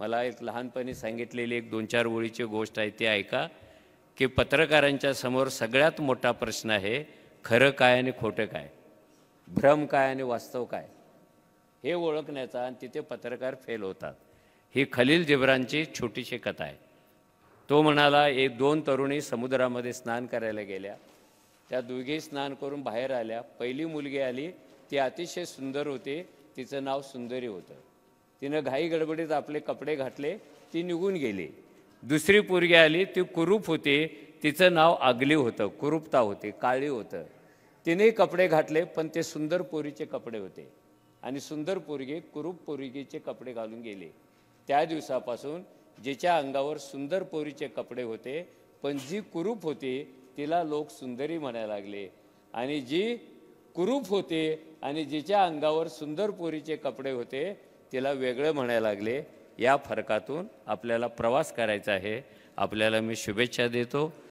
मला एक लहानपणी सांगितलेली एक 2-4 ओळीची गोष्ट आहे ती ऐका, की पत्रकारांच्या समोर सगळ्यात मोठा प्रश्न आहे, खरं काय आणि खोटं काय? भ्रम काय आणि वास्तव काय? हे ओळखण्याचा आणि तिथे पत्रकार फेल होतात. ही खलील जिब्रानची छोटीशी कथा आहे. तो म्हणाला, एक 2 तरुणी समुद्रामध्ये स्नान करायला गेल्या. त्या दोघी स्नान करून बाहेर आल्या. पहिली मुलगी आली, ती अतिशय सुंदर होती. तिचं नाव सुंदरी होतं. तिनं घाई गडबडीत आपले कपडे घातले, ती निघून गेली. दुसरी पोरगी आली, ती कुरूप होती. तिचं नाव आगली होतं, कुरूपता होती, काळी होतं. तिने कपडे घातले, पण ते सुंदर पोरीचे कपडे होते आणि सुंदर पोरगी कुरूप पोरगीचे कपडे घालून गेली. त्या दिवसापासून जिच्या अंगावर सुंदर पोरीचे कपडे होते, पण जी कुरूप होती तिला लोक सुंदरी म्हणायला लागले, आणि जी कुरूप होते आणि जिच्या अंगावर सुंदर पोरीचे कपडे होते तिला वेगळं म्हणायला लागले. या फरकातून आपल्याला प्रवास करायचा आहे. आपल्याला मी शुभेच्छा देतो.